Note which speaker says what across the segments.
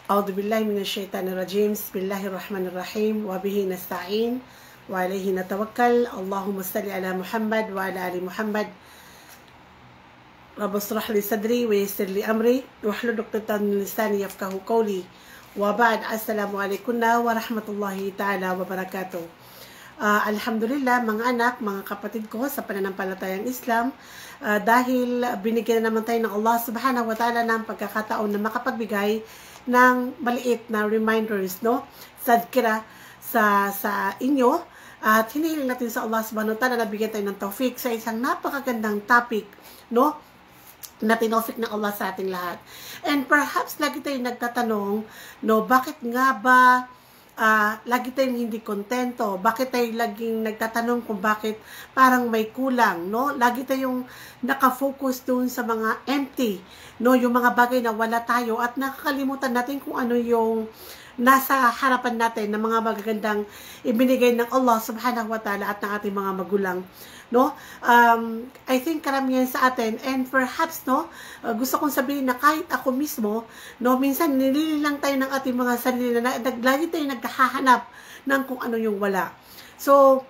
Speaker 1: أعوذ بالله من الشيطان الرجيم بسم الله الرحمن الرحيم وبه نستعين وعليه نتوكل اللهم صل على محمد وعلى آل محمد رب اشرح لي صدري ويسر لي أمري واحلل عقدة من لساني يفقهوا قولي وبعد السلام عليكم ورحمة الله تعالى وبركاته. Alhamdulillah mga anak, mga kapatid ko sa pananampalatayang Islam, dahil binigyan na naman tayo ng Allah subhanahu wa ta'ala ng pagkakataon na makapagbigay ng maliit na reminders, no? Sadkira sa inyo, at hinihiling natin sa Allah subhanahu wa ta'ala na bigyan tayo ng tawfik sa isang napakagandang topic, no? Na tinofik ng Allah sa ating lahat. And perhaps lagi tayong nagtatanong, no, bakit nga ba lagi tayong hindi kontento? Bakit tayo laging nagtatanong kung bakit parang may kulang, no? Lagi tayong nakafocus doon sa mga empty, no? Yung mga bagay na wala tayo at nakakalimutan natin kung ano yung nasa harapan natin na mga magagandang ibinigay ng Allah subhanahu wa ta'ala at ng ating mga magulang, no? I think karamihan sa atin, and perhaps, no, gusto kong sabihin na kahit ako mismo, no, minsan nilililang tayo ng ating mga sarili na lagi tayo naghahanap ng kung ano yung wala. So,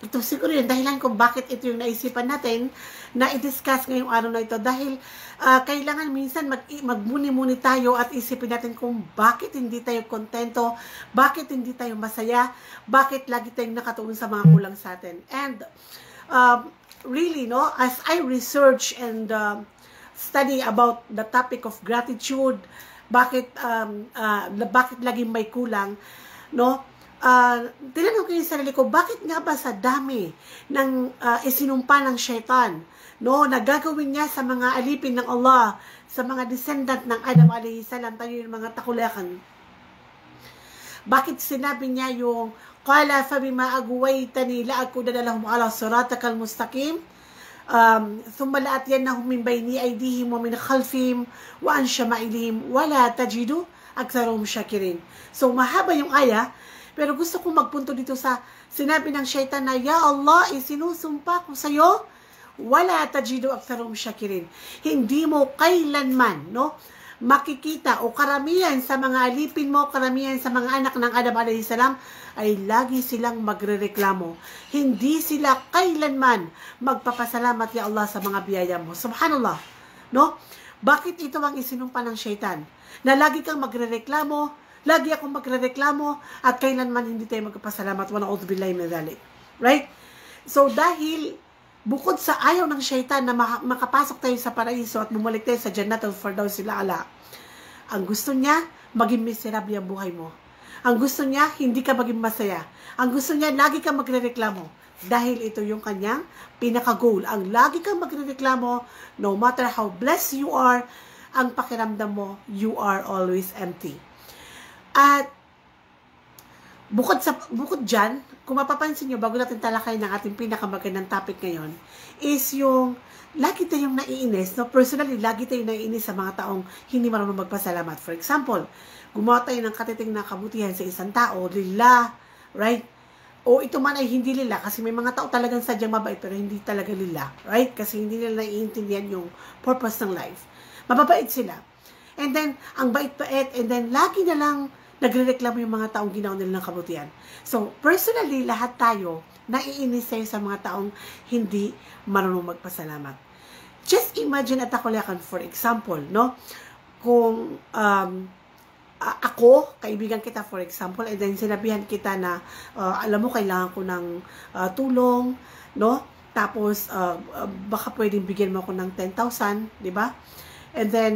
Speaker 1: ito siguro yung dahilan kung bakit ito yung naisipan natin na i-discuss ngayong araw na ito, dahil kailangan minsan magmuni-muni tayo at isipin natin kung bakit hindi tayo kontento, bakit hindi tayo masaya, bakit lagi tayong nakatuon sa mga kulang sa atin. And really, no, as I research and study about the topic of gratitude, bakit laging may kulang, no? Tinanong ko yung sarili ko, bakit nga ba sa dami ng isinumpa ng syaitan, no, nagagawin niya sa mga alipin ng Allah, sa mga descendant ng Adam alayhi salam, tayo yung mga takulakan, bakit sinabi niya yung qala fabima aghwaytani la'akudanna lahum ala siratakal mustaqim thumma la'atiyannahum min bayni aydihim wa min khalfihim wa an shama'ilihim wa la tajidu aktharuhum shakirin. So mahaba yung aya, pero gusto kong magpunto dito sa sinabi ng syaitan na, ya Allah, isinusumpa ko sa'yo, wala tajidu aktharuhum shakirin. Hindi mo kailanman, no, makikita o karamihan sa mga alipin mo, karamihan sa mga anak ng Adam alayhi salam ay lagi silang magrereklamo. Hindi sila kailanman magpapasalamat, ya Allah, sa mga biyaya mo. Subhanallah, no? Bakit ito ang isinumpa ng syaitan? Na lagi kang magrereklamo, lagi akong magrereklamo, at kailanman hindi tayo magpapasalamat. Wa na'udhu billahi min dhalik. Right? So dahil bukod sa ayaw ng syaitan na makapasok tayo sa paraiso at bumalik tayo sa Jannatul Firdaus al-A'la, ang gusto niya, maging miserable ang buhay mo. Ang gusto niya, hindi ka maging masaya. Ang gusto niya, lagi kang magrereklamo. Dahil ito yung kanyang pinaka-goal. Ang lagi kang magrereklamo, no matter how blessed you are, ang pakiramdam mo, you are always empty. At bukod dyan, kung mapapansin nyo, bago natin talakay ng ating pinakamagandang topic ngayon, is yung lagi tayong naiinis, no? Personally, lagi tayong naiinis sa mga taong hindi marunong magpasalamat. For example, gumawa tayo ng katiting na kabutihan sa isang tao, lila, right? O ito man ay hindi lila, kasi may mga tao talagang sadyang mabait, pero hindi talaga lila, right? Kasi hindi nila naiintindihan yung purpose ng life. Mababait sila. And then, ang bait-bait, and then lagi na lang nagrereklamo yung mga taong ginawa nila ng kabutihan. So, personally, lahat tayo naiinis tayo sa mga taong hindi marunong magpasalamat. Just imagine at ako lakan, for example, no? Kung ako, kaibigan kita, for example, and then sinabihan kita na, alam mo, kailangan ko ng tulong, no? Tapos, baka pwedeng bigyan mo ako ng 10,000, di ba? And then,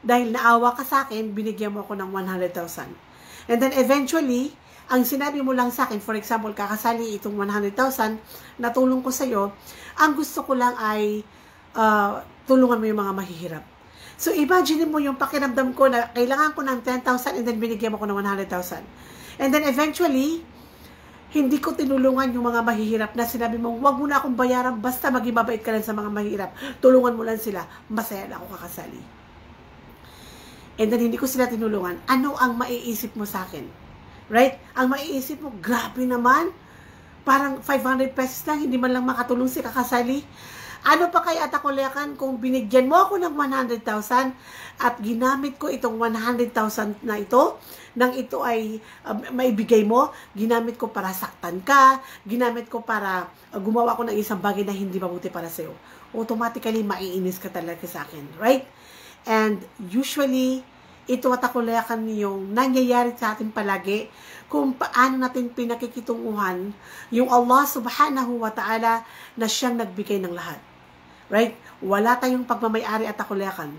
Speaker 1: dahil naawa ka sa akin, binigyan mo ako ng 100,000. And then eventually, ang sinabi mo lang sa akin, for example, kakasali itong 100,000 na tulong ko sa iyo, ang gusto ko lang ay tulungan mo yung mga mahihirap. So imagine mo yung pakiramdam ko na kailangan ko ng 10,000 and then binigyan mo ko ng 100,000. And then eventually, hindi ko tinulungan yung mga mahihirap na sinabi mo, wag mo na akong bayaran, basta maging mabait ka lang sa mga mahihirap. Tulungan mo lang sila, masaya na ako kakasali. And then hindi ko sila tinulungan. Ano ang maiisip mo sa akin? Right? Ang maiisip mo, grabe naman, parang 500 pesos lang, hindi man lang makatulong si kakasali. Ano pa kaya atakulekan kung binigyan mo ako ng 100,000 at ginamit ko itong 100,000 na ito, nang ito ay maibigay mo, ginamit ko para saktan ka, ginamit ko para gumawa ko ng isang bagay na hindi mabuti para sa'yo. Automatically, maiinis ka talaga sa akin, right? And usually, ito atakulekan yung nangyayari sa atin palagi kung paano natin pinakikitunguhan yung Allah subhanahu wa ta'ala na siyang nagbigay ng lahat. Right? Wala tayong pagmamayari at atakulekan.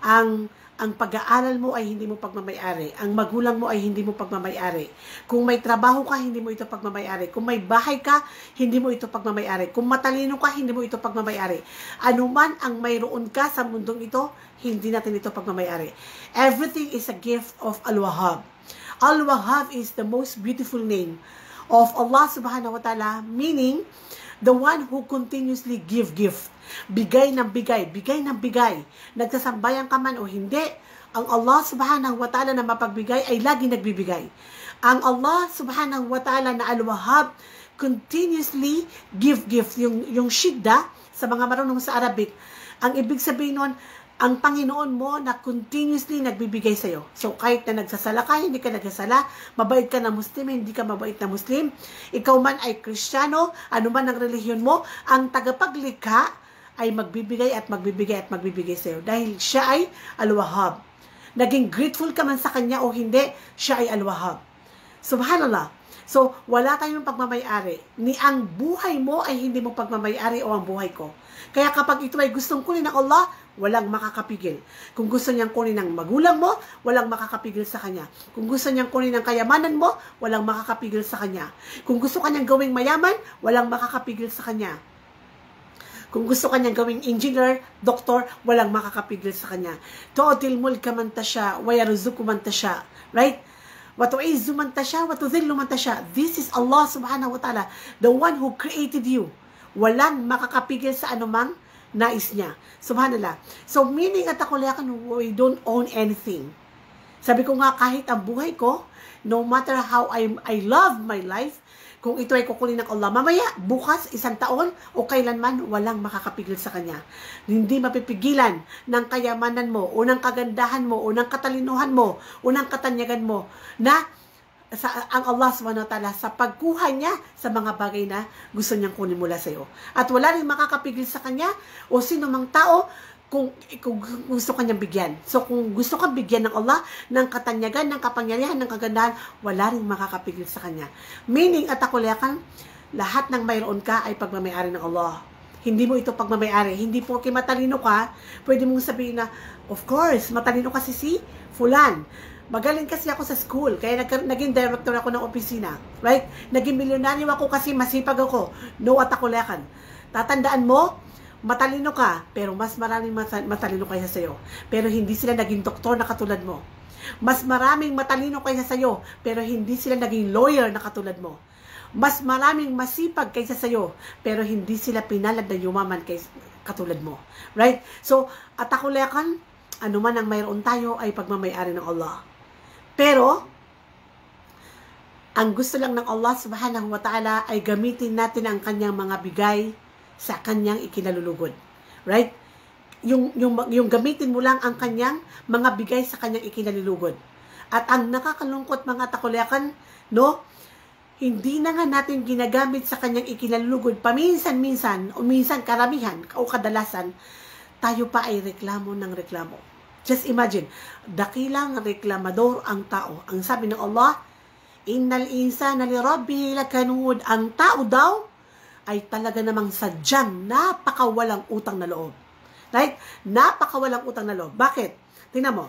Speaker 1: Ang pag-aaral mo ay hindi mo pagmamayari. Ang magulang mo ay hindi mo pagmamayari. Kung may trabaho ka, hindi mo ito pagmamayari. Kung may bahay ka, hindi mo ito pagmamayari. Kung matalino ka, hindi mo ito pagmamayari. Ano man ang mayroon ka sa mundong ito, hindi natin ito pagmamayari. Everything is a gift of Al-Wahhab. Al-Wahhab is the most beautiful name of Allah subhanahu wa ta'ala, meaning the one who continuously give gift. Bigay ng bigay, bigay ng bigay. Nagsasambayan ka man o hindi, ang Allah subhanahu wa ta'ala na mapagbigay ay lagi nagbibigay. Ang Allah subhanahu wa ta'ala na Al-Wahhab continuously give gift. Yung shidda, sa mga marunong sa Arabic, ang ibig sabihin nun, ang Panginoon mo na continuously nagbibigay sa'yo. So, kahit na nagsasala ka, hindi ka nagsasala, mabait ka na Muslim, hindi ka mabait na Muslim, ikaw man ay Kristiyano, ano man ang relihiyon mo, ang tagapaglikha ay magbibigay at magbibigay at magbibigay sa'yo. Dahil siya ay Al-Wahhab. Naging grateful ka man sa kanya o hindi, siya ay Al-Wahhab. Subhanallah. So, wala tayong pagmamayari. Ni ang buhay mo ay hindi mo pagmamayari o ang buhay ko. Kaya kapag ito ay gustong kunin ng Allah, walang makakapigil. Kung gusto niyang kunin ng magulang mo, walang makakapigil sa kanya. Kung gusto niyang kunin ng kayamanan mo, walang makakapigil sa kanya. Kung gusto kanyang gawing mayaman, walang makakapigil sa kanya. Kung gusto kanyang gawing engineer, doktor, walang makakapigil sa kanya. Tu'til mulka man tasya, wa yarzuqu man tasya. Right? Wa tu'izzu man tasya, wa tudhillu man tasya. This is Allah subhanahu wa ta'ala, the one who created you. Walang makakapigil sa anumang nais niya. Subhanallah. So, meaning at ako we don't own anything. Sabi ko nga, kahit ang buhay ko, no matter how I love my life, kung ito ay kukunin ng Allah, mamaya, bukas, isang taon, o kailanman, walang makakapigil sa kanya. Hindi mapipigilan ng kayamanan mo, o ng kagandahan mo, o ng katalinuhan mo, o ng katanyagan mo, na ang Allah subhanahu wa ta'ala sa pagkuha niya sa mga bagay na gusto niyang kunin mula sa iyo. At wala rin makakapigil sa kanya o sino mang tao kung gusto kanyang bigyan. So kung gusto kang bigyan ng Allah ng katanyagan, ng kapangyarihan, ng kagandahan, wala rin makakapigil sa kanya. Meaning at akulekan, lahat ng mayroon ka ay pagmamayari ng Allah. Hindi mo ito pagmamayari. Hindi po kay matalino ka, pwede mong sabihin na, of course, matalino kasi si Fulan. Magaling kasi ako sa school, kaya naging director ako ng opisina. Right? Naging milyonaryo ako kasi masipag ako. No at akulekan. Tatandaan mo, matalino ka, pero mas maraming matalino kaysa sa'yo. Pero hindi sila naging doktor na katulad mo. Mas maraming matalino kaysa sa'yo, pero hindi sila naging lawyer na katulad mo. Mas maraming masipag kaysa sa'yo, pero hindi sila pinalad na yumaman katulad mo. Right? So, at akulekan, ano man ang mayroon tayo ay pagmamayari ng Allah. Pero, ang gusto lang ng Allah subhanahu wa ta'ala ay gamitin natin ang kanyang mga bigay sa kanyang ikinalulugod. Right? Yung gamitin mo lang ang kanyang mga bigay sa kanyang ikinalulugod. At ang nakakalungkot mga takulekan, no? Hindi na nga natin ginagamit sa kanyang ikinalulugod paminsan-minsan o minsan karamihan o kadalasan, tayo pa ay reklamo ng reklamo. Just imagine, dakilang reklamador ang tao. Ang sabi ng Allah, innal insana li rabbihi lakanud. Ang tao daw ay talaga namang sadyang napakawalang utang na loob. Right? Napakawalang utang na loob. Bakit? Tingnan mo.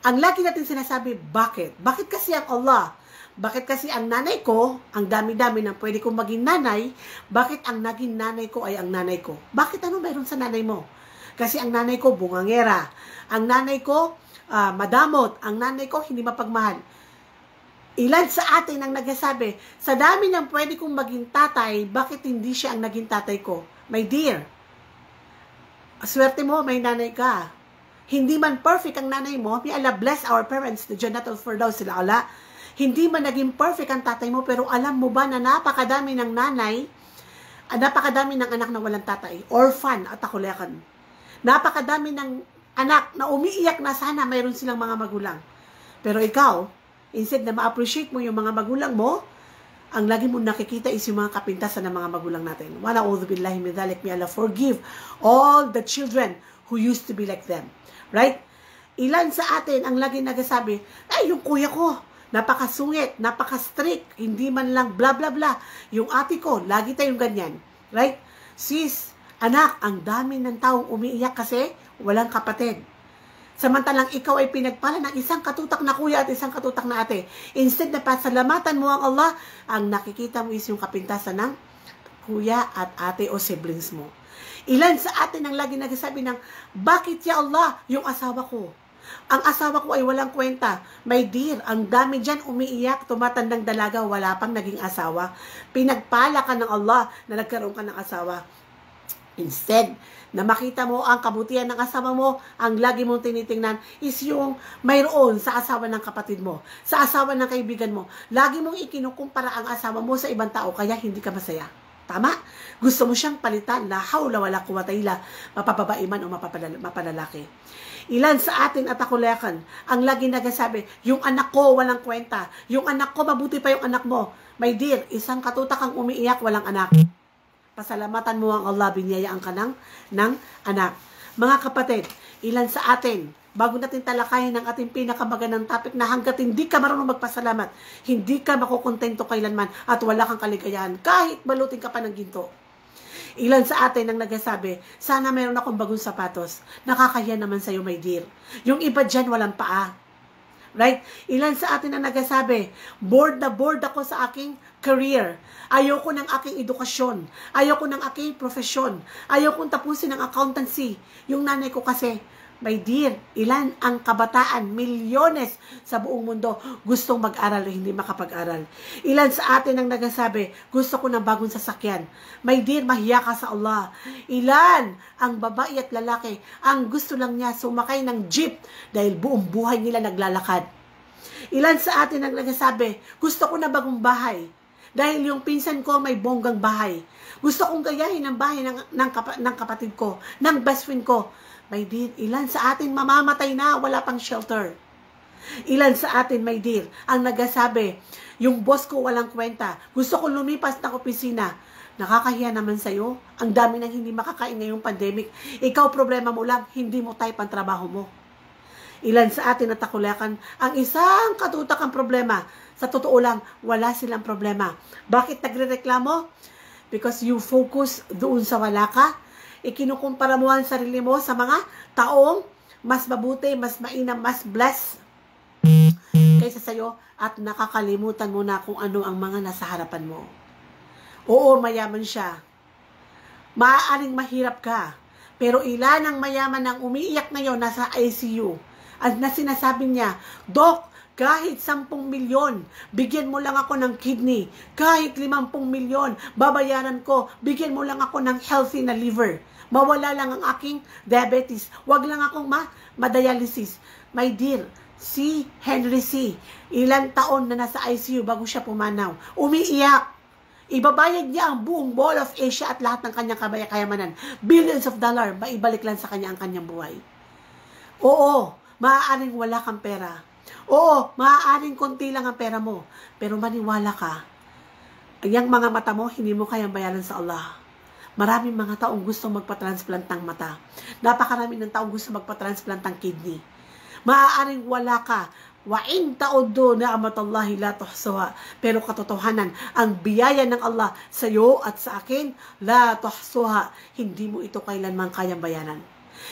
Speaker 1: Ang lagi natin sinasabi, bakit? Bakit kasi ang Allah? Bakit kasi ang nanay ko, ang dami-dami na pwede kong maging nanay, bakit ang naging nanay ko ay ang nanay ko? Bakit ano mayroon sa nanay mo? Kasi ang nanay ko bungangera. Ang nanay ko madamot. Ang nanay ko hindi mapagmahal. Ilan sa atin ang nagsasabi, sa dami ng pwede kong maging tatay, bakit hindi siya ang naging tatay ko? My dear, swerte mo, may nanay ka. Hindi man perfect ang nanay mo, may Allah bless our parents, the Jannatul Firdaus sila ala. Hindi man naging perfect ang tatay mo, pero alam mo ba na napakadami ng nanay napakadami ng anak na walang tatay, orphan at takulekan. Napakadami ng anak na umiiyak na sana mayroon silang mga magulang. Pero ikaw, instead na ma-appreciate mo yung mga magulang mo, ang lagi mo nakikita is yung mga kapintasan ng mga magulang natin. Wa na'udhu billahi min dhalik. May Allah forgive all the children who used to be like them. Right? Ilan sa atin ang lagi nagsasabi, ay, yung kuya ko, napakasungit, napaka-strict, hindi man lang bla bla bla. Yung ate ko, lagi tayong ganyan. Right? Sis, anak, ang dami ng taong umiiyak kasi walang kapatid. Samantalang ikaw ay pinagpala ng isang katutak na kuya at isang katutak na ate. Instead na pasalamatan mo ang Allah, ang nakikita mo is yung kapintasan ng kuya at ate o siblings mo. Ilan sa atin ang lagi nagsasabi ng, bakit ya Allah yung asawa ko? Ang asawa ko ay walang kwenta. My dear, ang dami dyan umiiyak, tumatandang dalaga, wala pang naging asawa. Pinagpala ka ng Allah na nagkaroon ka ng asawa. Instead, na makita mo ang kabutihan ng asawa mo, ang lagi mong tinitingnan is yung mayroon sa asawa ng kapatid mo, sa asawa ng kaibigan mo. Lagi mong ikinukumpara ang asawa mo sa ibang tao, kaya hindi ka masaya. Tama? Gusto mo siyang palitan, la hawla wala quwwata illa, mapababae man o mapalalaki. Ilan sa atin at akulekan, ang lagi nagsasabi, yung anak ko walang kwenta, yung anak ko mabuti pa yung anak mo. My dear, isang katutak ang umiiyak, walang anak. Pasalamatan mo ang Allah, binyayaan ka ng anak. Mga kapatid, ilan sa atin, bago natin talakayin ang ating pinakamagandang topic na hanggat hindi ka marunong magpasalamat, hindi ka makukontento kailanman at wala kang kaligayahan, kahit balutin ka pa ng ginto. Ilan sa atin ang nagsasabi, sana mayroon akong bagong sapatos. Nakakahiya naman sa'yo, my dear. Yung iba dyan, walang paa. Right? Ilan sa atin ang nagsasabi, bored na bored ako sa aking career. Ayoko ng aking edukasyon. Ayoko ng aking profesyon. Ayoko tapusin ng accountancy. Yung nanay ko kasi, my dear, ilan ang kabataan, milyones sa buong mundo gustong mag-aral o hindi makapag-aral. Ilan sa atin ang nagsasabi, gusto ko ng bagong sasakyan. My dear, mahiya ka sa Allah. Ilan ang babae at lalaki ang gusto lang niya sumakay ng jeep dahil buong buhay nila naglalakad. Ilan sa atin ang nagsasabi, gusto ko na bagong bahay dahil yung pinsan ko may bonggang bahay. Gusto kong gayahin ang bahay ng kapatid ko, ng best friend ko. My dear, ilan sa atin mamamatay na, wala pang shelter. Ilan sa atin, my dear, ang nagsasabi, yung boss ko walang kwenta, gusto ko lumipas ng opisina. Nakakahiya naman sa'yo, ang dami nang hindi makakain ngayong pandemic. Ikaw, problema mo lang, hindi mo type ang trabaho mo. Ilan sa atin natakulakan, ang isang katutak ang problema. Sa totoo lang, wala silang problema. Bakit nagrereklamo? Because you focus doon sa wala ka. Ikinukumpara mo ang sarili mo sa mga taong mas mabuti, mas mainam, mas blessed kaysa sa'yo at nakakalimutan mo na kung ano ang mga nasa harapan mo. Oo, mayaman siya. Maaaring mahirap ka. Pero ilan ang mayaman ang umiiyak ngayon nasa ICU at na sinasabi niya, Dok, kahit 10 milyon, bigyan mo lang ako ng kidney. Kahit 50 milyon, babayaran ko. Bigyan mo lang ako ng healthy na liver. Mawala lang ang aking diabetes. Huwag lang akong ma-dialysis. My dear, si Henry C., ilang taon na nasa ICU bago siya pumanaw. Umiiyak. Ibabayad niya ang buong Mall of Asia at lahat ng kanyang kayamanan. Billions of dollars, maibalik lang sa kanya ang kanyang buhay. Oo, maaaring wala kang pera. Oo, maaaring konti lang ang pera mo. Pero maniwala ka, yung mga mata mo, hindi mo kayang bayaran sa Allah. Maraming mga taong gusto magpa-transplant ng mata. Napakarami ng taong gusto magpa-transplant ng kidney. Maaaring wala ka. Wa in ta'uddu ni'matallahi la tuhsuha. Pero katotohanan, ang biyaya ng Allah sa iyo at sa akin, la tuhsuha. Hindi mo ito kailanman kayang bayaran.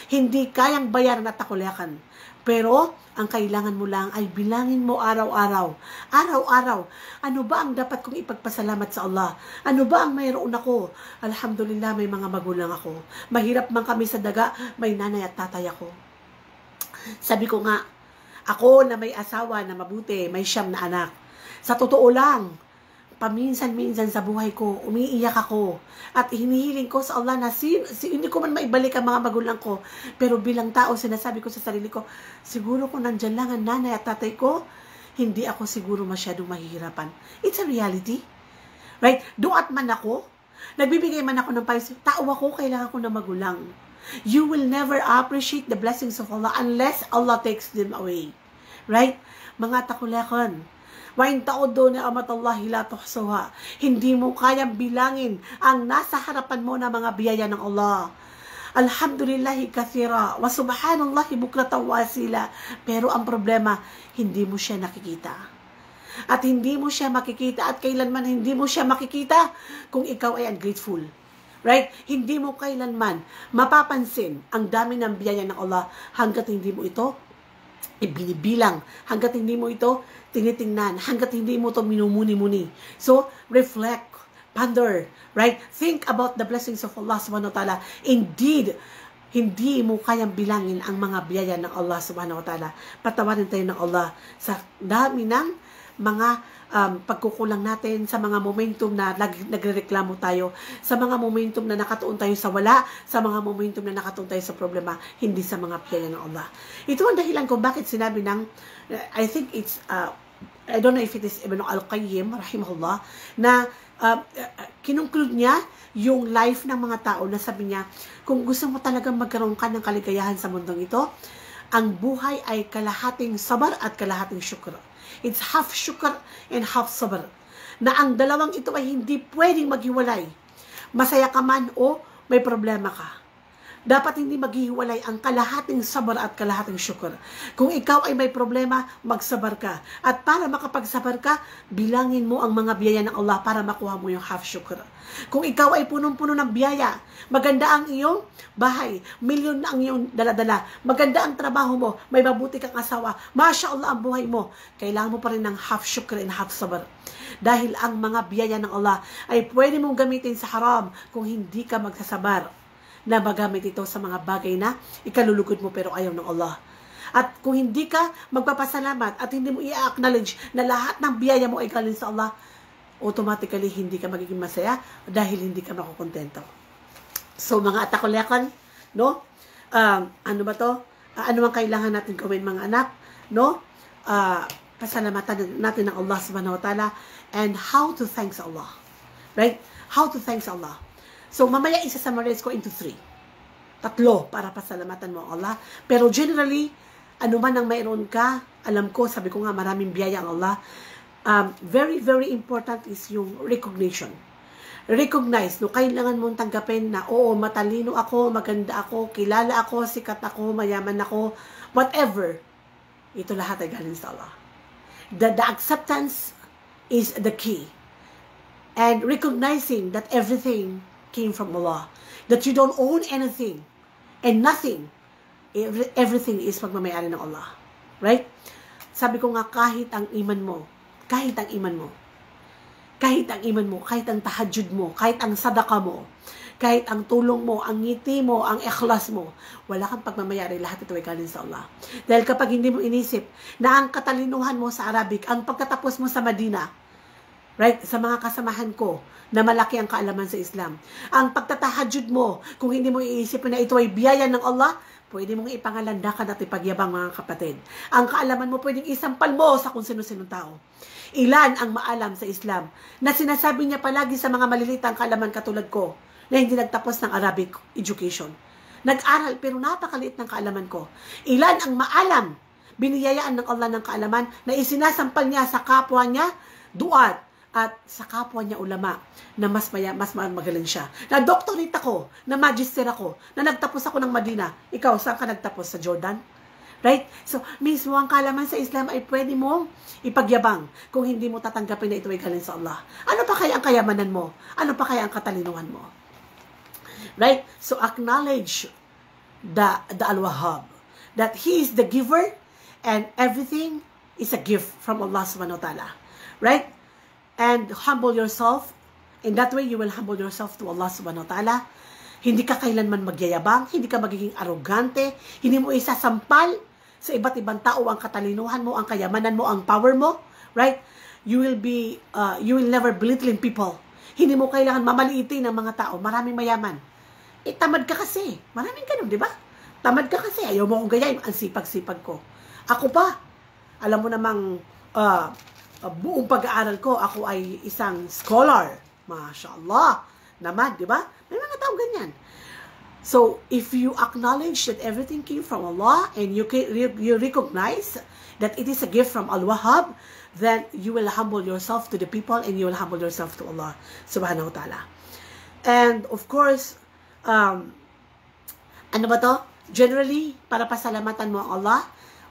Speaker 1: Hindi kayang bayaran at takulakan. Pero, ang kailangan mo lang ay bilangin mo araw-araw. Araw-araw. Ano ba ang dapat kong ipagpasalamat sa Allah? Ano ba ang mayroon ako? Alhamdulillah, may mga magulang ako. Mahirap man kami sa daga, may nanay at tatay ako. Sabi ko nga, ako na may asawa na mabuti, may 9 na anak. Sa totoo lang, paminsan-minsan sa buhay ko, umiiyak ako. At hinihiling ko sa Allah na hindi ko man maibalik ang mga magulang ko. Pero bilang tao, sinasabi ko sa sarili ko, siguro kung nandyan lang ang nanay at tatay ko, hindi ako siguro masyadong mahihirapan. It's a reality. Right? Duat man ako, Nagbibigay man ako ng payo, tao ako, kailangan ko ng magulang. You will never appreciate the blessings of Allah unless Allah takes them away. Right? Mga takulekon, wain ta'udu ni'amatallahi la tuhsuha. Hindi mo kayang bilangin ang nasa harapan mo na mga biyaya ng Allah. Alhamdulillahi kathira, wa subhanallahi bukratan wa asila. Pero ang problema, hindi mo siya nakikita. At hindi mo siya makikita at kailanman hindi mo siya makikita kung ikaw ay ungrateful. Right? Hindi mo kailanman mapapansin ang dami ng biyaya ng Allah hanggat hindi mo ito ibinibilang, hanggat hindi mo ito tinitingnan, hanggat hindi mo ito minumuni-muni. So, reflect, ponder, right? Think about the blessings of Allah subhanahu wa ta'ala. Indeed, hindi mo kayang bilangin ang mga biyaya ng Allah subhanahu wa ta'ala. Patawarin tayo ng Allah sa dami ng mga pagkukulang natin, sa mga momentum na nagrereklamo tayo, sa mga momentum na nakatuon tayo sa wala, sa mga momentum na nakatuon tayo sa problema, hindi sa mga biyaya ng Allah. Ito ang dahilan kung bakit sinabi ng, I think it's, I don't know if it is Ibn Al-Qayyim, rahimahullah, na kinunclude niya yung life ng mga tao na sabi niya, kung gusto mo talagang magkaroon ka ng kaligayahan sa mundong ito, ang buhay ay kalahating sabar at kalahating syukr. It's half syukr and half sabr. Na ang dalawang ito ay hindi pwedeng maghiwalay. Masaya ka man o may problema ka. Dapat hindi maghihiwalay ang kalahating sabar at kalahating syukr. Kung ikaw ay may problema, magsabar ka. At para makapagsabar ka, bilangin mo ang mga biyaya ng Allah para makuha mo yung half syukr. Kung ikaw ay punong-puno ng biyaya, maganda ang iyong bahay, milyon ang iyong daladala, maganda ang trabaho mo, may mabuti kang asawa, masya Allah ang buhay mo, kailangan mo pa rin ng half syukr and half sabar. Dahil ang mga biyaya ng Allah ay pwede mong gamitin sa haram kung hindi ka magsasabar na magamit ito sa mga bagay na ikalulugod mo pero ayaw ng Allah. At kung hindi ka magpapasalamat at hindi mo i-acknowledge na lahat ng biyaya mo ay galing sa Allah, automatically hindi ka magiging masaya dahil hindi ka makukontento. So mga atakulekon, no? Ano ba to? Ano ang kailangan natin gawin mga anak? No? Pasalamatan natin ng Allah subhanahu wa ta'ala and how to thanks Allah. Right? How to thanks Allah. So, mamaya isa-summarize ko into 3. 3 para pasalamatan mo Allah. Pero generally, ano man ang mayroon ka, alam ko, sabi ko nga, maraming biyaya ang Allah. Very, very important is yung recognition. Recognize, no, kailangan mong tanggapin na, oo, matalino ako, maganda ako, kilala ako, sikat ako, mayaman ako, whatever. Ito lahat ay galing sa Allah. The acceptance is the key. And recognizing that everything came from Allah. That you don't own anything and nothing. Everything is pagmamayari ng Allah. Right? Sabi ko nga, kahit ang iman mo, kahit ang tahajjud mo, kahit ang sadaka mo, kahit ang tulong mo, ang ngiti mo, ang ikhlas mo, wala kang pagmamayari, lahat ito ay galing sa Allah. Dahil kapag hindi mo inisip na ang katalinuhan mo sa Arabic, ang pagkatapos mo sa Madina, right, sa mga kasamahan ko, na malaki ang kaalaman sa Islam. Ang pagtatahajud mo, kung hindi mo iisip na ito ay biyaya ng Allah, pwede mong ipangalandakan at ipagyabang mga kapatid. Ang kaalaman mo pwedeng isampal mo sa kung sino-sinong tao. Ilan ang maalam sa Islam na sinasabi niya palagi sa mga malilitang kaalaman katulad ko na hindi nagtapos ng Arabic education. Nag-aral pero napakaliit ng kaalaman ko. Ilan ang maalam, biniyayaan ng Allah ng kaalaman na isinasampal niya sa kapwa niya, duat, at sa kapwa niya ulama na mas magaling siya. Na doctorate ako, na magister ako, na nagtapos ako ng Madina. Ikaw, saan ka nagtapos? Sa Jordan? Right? So, mismo ang kaalaman sa Islam ay pwede mong ipagyabang kung hindi mo tatanggapin na ito ay galing sa Allah. Ano pa kaya ang kayamanan mo? Ano pa kaya ang katalinuhan mo? Right? So, acknowledge the Al-Wahhab. That He is the giver and everything is a gift from Allah subhanahu wa ta'ala. Right? And humble yourself. In that way, you will humble yourself to Allah subhanahu wa ta'ala. Hindi ka kailanman magyayabang, hindi ka magiging arrogante, hindi mo isasampal sa iba't ibang tao ang katalinuhan mo, ang kayamanan mo, ang power mo, right? You will never belittling people. Hindi mo kailangan mamaliitin ng mga tao, maraming mayaman. Tamad ka kasi. Maraming ganun, di ba? Tamad ka kasi, ayaw mo akong gayahin, ang sipag-sipag ko. Ako pa, alam mo namang, buong pag-aaral ko, ako ay isang scholar. Masya Allah. naman, di ba? May mga tao ganyan. So, if you acknowledge that everything came from Allah and you recognize that it is a gift from Al-Wahhab, then you will humble yourself to the people and you will humble yourself to Allah subhanahu wa ta'ala. And of course, ano ba to? Generally, para pasalamatan mo ang Allah,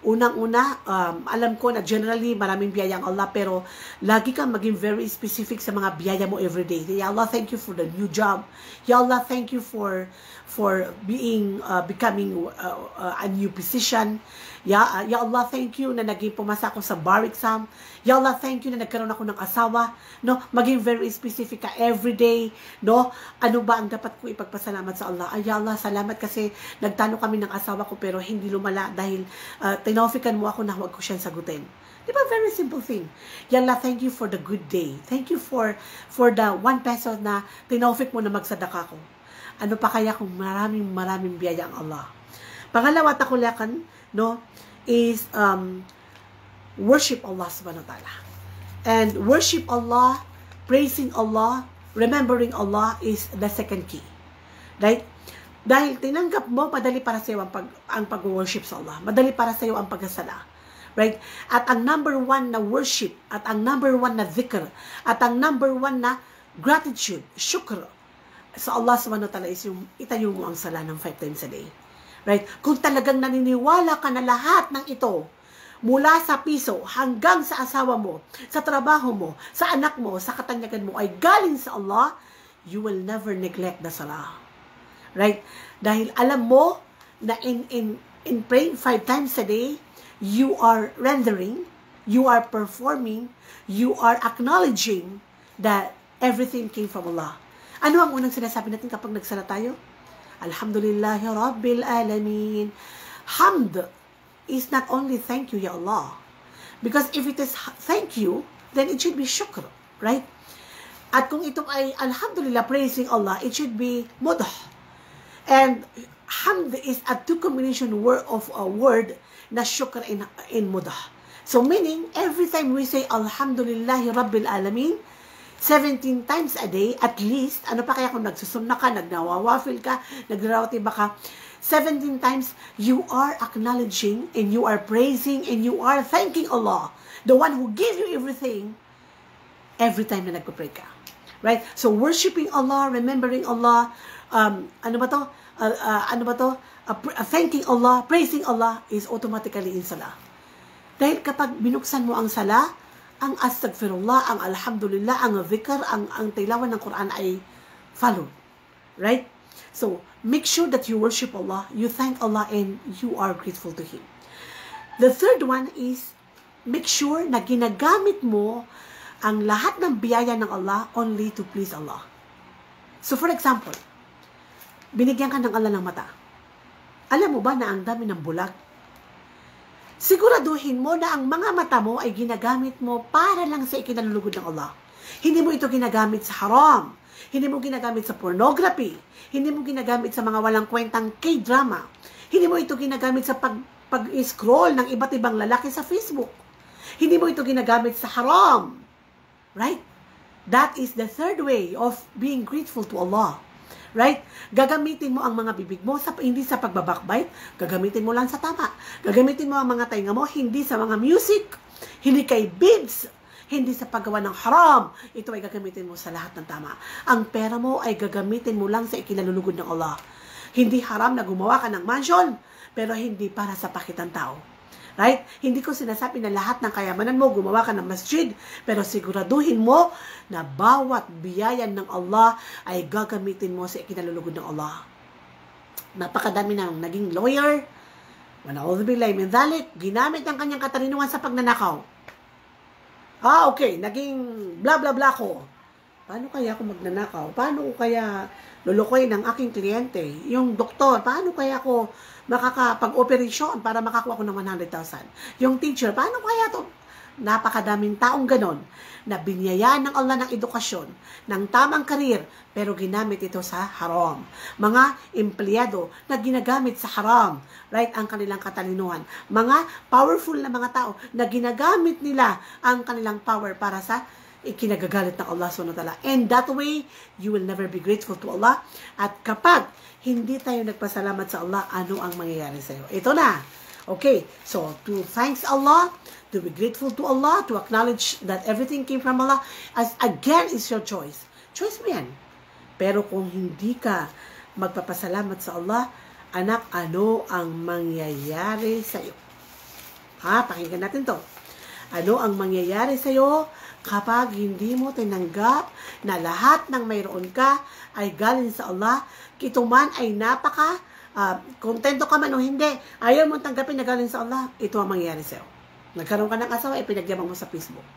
Speaker 1: unang-una, alam ko na generally maraming biyaya ang Allah, pero lagi kang maging very specific sa mga biyaya mo everyday. Ya Allah, thank you for the new job. Ya Allah, thank you for becoming a new position. Ya Allah, thank you na naging pumasa ako sa bar exam. Ya Allah, thank you na nagkaroon ako ng asawa. No, maging very specific ka everyday. No, ano ba ang dapat ko ipagpasalamat sa Allah? Ay, Ya Allah, salamat kasi nagtalo kami ng asawa ko pero hindi lumala dahil tinawafikan mo ako na huwag ko siyang sagutin. Di ba? Very simple thing. Ya Allah, thank you for the good day. Thank you for the 1 peso na tinawafik mo na magsadaka ko. Ano pa kaya kung maraming biyaya ang Allah? Pangalawa, takulakan, no, is worship Allah subhanahu wa ta'ala. And worship Allah, praising Allah, remembering Allah is the second key. Right? Dahil tinanggap mo, madali para sa iyo ang pag-worship sa Allah. Madali para sa iyo ang pagkasala. Right? At ang number 1 na worship, at ang number 1 na dhikr, at ang number 1 na gratitude, shukr, sa Allah subhanahu wa ta'ala is yung itayo mo ang sala ng 5 times a day. Right? Kung talagang naniniwala ka na lahat ng ito, mula sa piso hanggang sa asawa mo, sa trabaho mo, sa anak mo, sa katanyagan mo, ay galing sa Allah, you will never neglect the salah. Right? Dahil alam mo na in praying 5 times a day, you are rendering, you are performing, you are acknowledging that everything came from Allah. Ano ang unang sinasabi natin kapag nagsala tayo? Alhamdulillahi Rabbil Alamin. Hamd is not only thank you, Ya Allah. Because if it is thank you, then it should be shukr, right? At kung ito ay Alhamdulillah, praising Allah, it should be mudah. And hamd is a two combination word of a word na shukr in mudah. So meaning, every time we say Alhamdulillahi Rabbil Alamin, 17 times a day, at least, ano pa kaya kung nagsusumna ka, nagnawawafil ka, nagrawatiba ka, 17 times, you are acknowledging, and you are praising, and you are thanking Allah, the one who gave you everything, every time na nagpapray ka. Right? So, worshiping Allah, remembering Allah, thanking Allah, praising Allah, is automatically in salah. Dahil kapag binuksan mo ang salah, ang astaghfirullah, ang alhamdulillah, ang dhikr, ang tilawan ng Quran ay follow. Right? So, make sure that you worship Allah, you thank Allah, and you are grateful to Him. The third one is, make sure na ginagamit mo ang lahat ng biyaya ng Allah only to please Allah. So, for example, binigyan ka ng Allah ng mata. Alam mo ba na ang dami ng bulag? Siguraduhin mo na ang mga mata mo ay ginagamit mo para lang sa ikinalulugod ng Allah. Hindi mo ito ginagamit sa haram. Hindi mo ginagamit sa pornography. Hindi mo ginagamit sa mga walang kwentang K-drama. Hindi mo ito ginagamit sa pag-scroll ng iba't ibang lalaki sa Facebook. Hindi mo ito ginagamit sa haram. Right? That is the third way of being grateful to Allah. Right? Gagamitin mo ang mga bibig mo, hindi sa pagbabakbite, gagamitin mo lang sa tama. Gagamitin mo ang mga tainga mo, hindi sa mga music, hindi kay bibs, hindi sa paggawa ng haram. Ito ay gagamitin mo sa lahat ng tama. Ang pera mo ay gagamitin mo lang sa ikinalulugod ng Allah. Hindi haram na gumawa ka ng mansion, pero hindi para sa pakitang tao. Right? Hindi ko sinasabi na lahat ng kayamanan mo, gumawa ka ng masjid, pero siguraduhin mo na bawat biyayan ng Allah ay gagamitin mo sa ikinalulugod ng Allah. Napakadami ng naging lawyer, wana'udzubillahi min dhalik, ginamit ang kanyang katalinuhan sa pagnanakaw. Okay, naging bla bla bla ko. Paano kaya ako magnanakaw? Paano ko kaya lulukoy ng aking kliyente? Yung doktor, paano kaya ako makakapag-operasyon para makakuha ko ng 100,000? Yung teacher, paano kaya to? Napakadaming taong ganon na binyayaan ng Allah ng edukasyon, ng tamang karir, pero ginamit ito sa haram. Mga empleyado na ginagamit sa haram, right, ang kanilang katalinuhan. Mga powerful na mga tao na ginagamit nila ang kanilang power para sa ikinagagalit ng Allah subhanahu wa ta'ala. And that way, you will never be grateful to Allah. At kapag hindi tayo nagpasalamat sa Allah, ano ang mangyayari sa iyo? Ito na. Okay, so to thanks Allah, to be grateful to Allah, to acknowledge that everything came from Allah, as again is your choice. Choice mo yan. Pero kung hindi ka magpapasalamat sa Allah, anak, ano ang mangyayari sa iyo? Ha, pakinggan natin to. Ano ang mangyayari sa iyo kapag hindi mo tinanggap na lahat ng mayroon ka ay galing sa Allah? Ito man ay napaka kontento ka man o hindi, ayaw mo tanggapin na galing sa Allah, ito ang mangyayari sa iyo. Nagkaroon ka ng asawa, ipinagyabang mo sa Facebook.